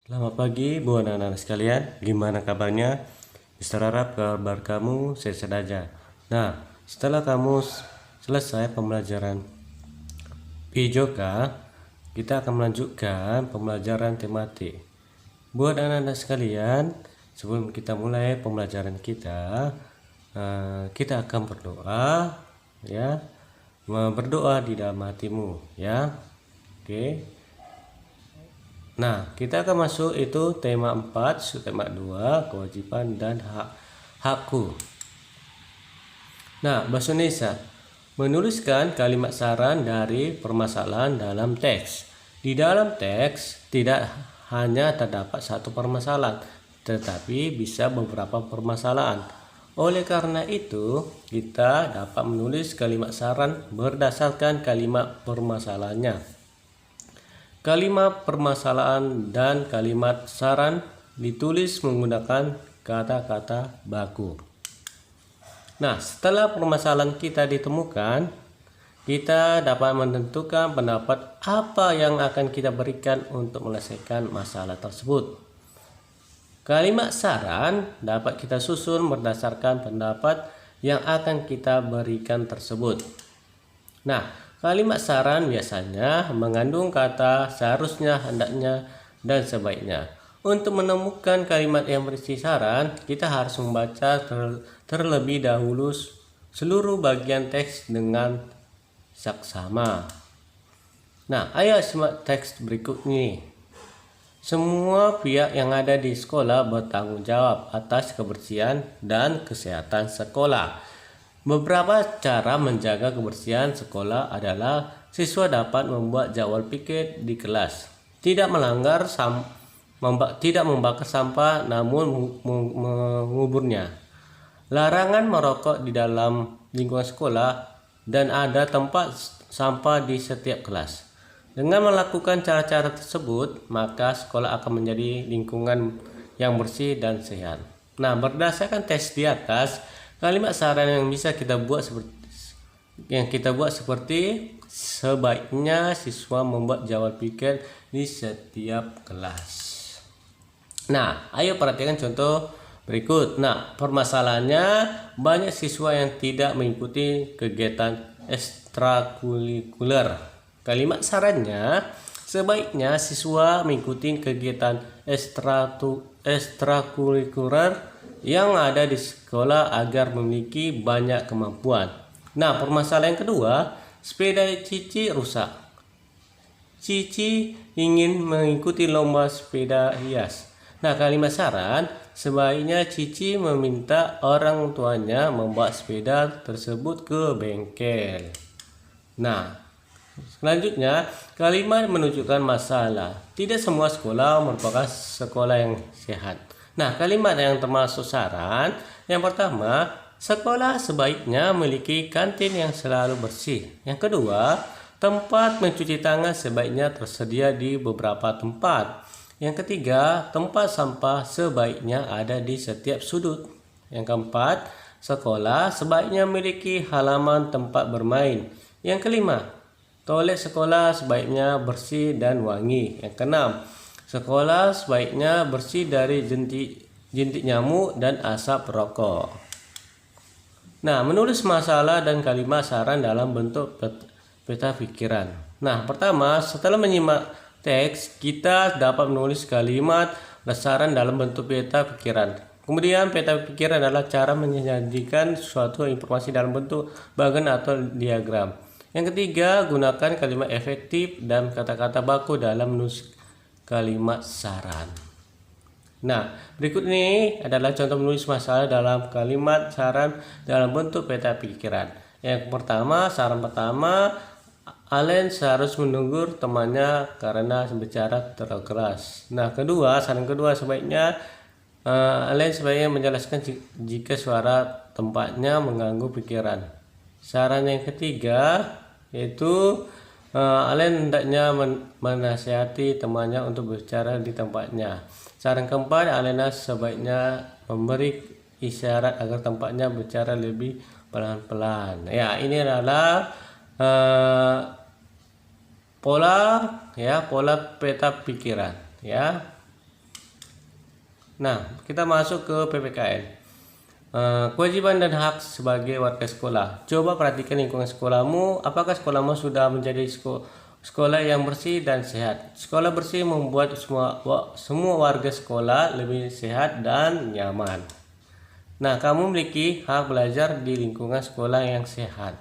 Selamat pagi buat anak-anak sekalian, gimana kabarnya? Mister harap kabar kamu sehat saja. Nah, setelah kamu selesai pembelajaran PJOK, kita akan melanjutkan pembelajaran tematik. Buat anak-anak sekalian, sebelum kita mulai pembelajaran kita akan berdoa, ya, berdoa di dalam hatimu, ya. Oke. Nah, kita akan masuk itu tema 4, tema 2, kewajiban dan hakku. Nah, bahasa Indonesia. Menuliskan kalimat saran dari permasalahan dalam teks. Di dalam teks tidak hanya terdapat satu permasalahan, tetapi bisa beberapa permasalahan. Oleh karena itu, kita dapat menulis kalimat saran berdasarkan kalimat permasalahannya. Kalimat permasalahan dan kalimat saran ditulis menggunakan kata-kata baku. Nah, setelah permasalahan kita ditemukan, kita dapat menentukan pendapat apa yang akan kita berikan untuk menyelesaikan masalah tersebut. Kalimat saran dapat kita susun berdasarkan pendapat yang akan kita berikan tersebut. Nah, kalimat saran biasanya mengandung kata seharusnya, hendaknya, dan sebaiknya. Untuk menemukan kalimat yang berisi saran, kita harus membaca terlebih dahulu seluruh bagian teks dengan saksama. Nah, ayo simak teks berikut ini. Semua pihak yang ada di sekolah bertanggung jawab atas kebersihan dan kesehatan sekolah. Beberapa cara menjaga kebersihan sekolah adalah siswa dapat membuat jadwal pikir di kelas, tidak membakar sampah namun menguburnya, larangan merokok di dalam lingkungan sekolah, dan ada tempat sampah di setiap kelas. Dengan melakukan cara-cara tersebut, maka sekolah akan menjadi lingkungan yang bersih dan sehat. Nah, berdasarkan tes di atas, kalimat saran yang bisa kita buat seperti sebaiknya siswa membuat jadwal pikir di setiap kelas. Nah, ayo perhatikan contoh berikut. Nah, permasalahannya banyak siswa yang tidak mengikuti kegiatan ekstrakurikuler. Kalimat sarannya, sebaiknya siswa mengikuti kegiatan ekstrakurikuler yang ada di sekolah agar memiliki banyak kemampuan. Nah, permasalahan yang kedua, sepeda Cici rusak. Cici ingin mengikuti lomba sepeda hias. Nah, kalimat saran, sebaiknya Cici meminta orang tuanya membawa sepeda tersebut ke bengkel. Nah, selanjutnya, kalimat menunjukkan masalah. Tidak semua sekolah merupakan sekolah yang sehat. Nah, kalimat yang termasuk saran, yang pertama, sekolah sebaiknya memiliki kantin yang selalu bersih. Yang kedua, tempat mencuci tangan sebaiknya tersedia di beberapa tempat. Yang ketiga, tempat sampah sebaiknya ada di setiap sudut. Yang keempat, sekolah sebaiknya memiliki halaman tempat bermain. Yang kelima, toilet sekolah sebaiknya bersih dan wangi. Yang keenam, sekolah sebaiknya bersih dari jentik nyamuk dan asap rokok. Nah, menulis masalah dan kalimat saran dalam bentuk peta pikiran. Nah, pertama, setelah menyimak teks, kita dapat menulis kalimat dan saran dalam bentuk peta pikiran. Kemudian, peta pikiran adalah cara menyajikan suatu informasi dalam bentuk bagan atau diagram. Yang ketiga, gunakan kalimat efektif dan kata-kata baku dalam menulis kalimat saran. Nah, berikut ini adalah contoh menulis masalah dalam kalimat saran dalam bentuk peta pikiran. Yang pertama, saran pertama, Allen seharusnya menegur temannya karena bicara terlalu keras. Nah, saran kedua, sebaiknya Allen sebaiknya menjelaskan jika suara tempatnya mengganggu pikiran. Saran yang ketiga yaitu Allen hendaknya menasihati temannya untuk berbicara di tempatnya. Saran keempat, Alena sebaiknya memberi isyarat agar tempatnya berbicara lebih pelan-pelan. Ya, ini adalah pola peta pikiran, ya. Nah, kita masuk ke PPKN. Kewajiban dan hak sebagai warga sekolah. Coba perhatikan lingkungan sekolahmu. Apakah sekolahmu sudah menjadi sekolah yang bersih dan sehat? Sekolah bersih membuat semua warga sekolah lebih sehat dan nyaman. Nah, kamu memiliki hak belajar di lingkungan sekolah yang sehat.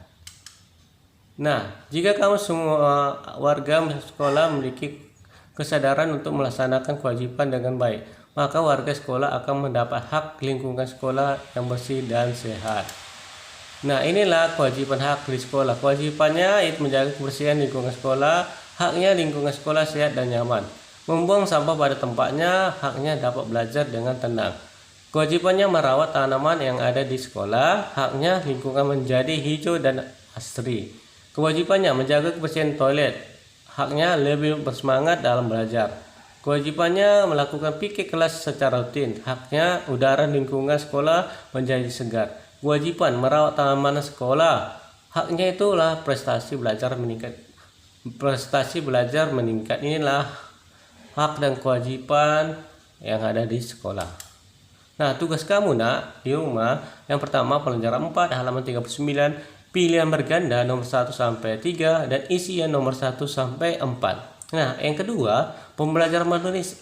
Nah, jika kamu semua warga sekolah memiliki kesadaran untuk melaksanakan kewajiban dengan baik, maka warga sekolah akan mendapat hak lingkungan sekolah yang bersih dan sehat. Nah, inilah kewajiban hak di sekolah. Kewajibannya itu menjaga kebersihan lingkungan sekolah, haknya lingkungan sekolah sehat dan nyaman. Membuang sampah pada tempatnya, haknya dapat belajar dengan tenang. Kewajibannya merawat tanaman yang ada di sekolah, haknya lingkungan menjadi hijau dan asri. Kewajibannya menjaga kebersihan toilet, haknya lebih bersemangat dalam belajar. Kewajibannya melakukan pikir kelas secara rutin, haknya udara lingkungan sekolah menjadi segar. Kewajiban merawat taman sekolah, haknya itulah prestasi belajar meningkat. Prestasi belajar meningkat, inilah hak dan kewajiban yang ada di sekolah. Nah, tugas kamu nak di rumah, yang pertama pelajaran 4 halaman 39, pilihan berganda nomor 1 sampai 3 dan isian nomor 1 sampai 4. Nah, yang kedua, pembelajaran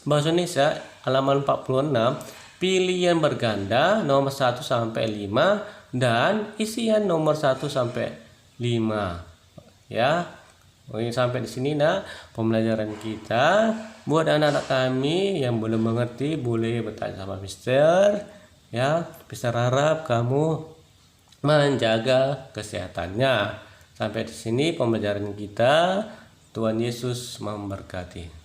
bahasa Indonesia halaman 46, pilihan berganda nomor 1 sampai 5 dan isian nomor 1 sampai 5. Ya. Oke, sampai di sini nah pembelajaran kita. Buat anak-anak kami yang belum mengerti boleh bertanya sama Mister. Ya, Mister harap kamu menjaga kesehatannya. Sampai di sini pembelajaran kita. Tuhan Yesus memberkati.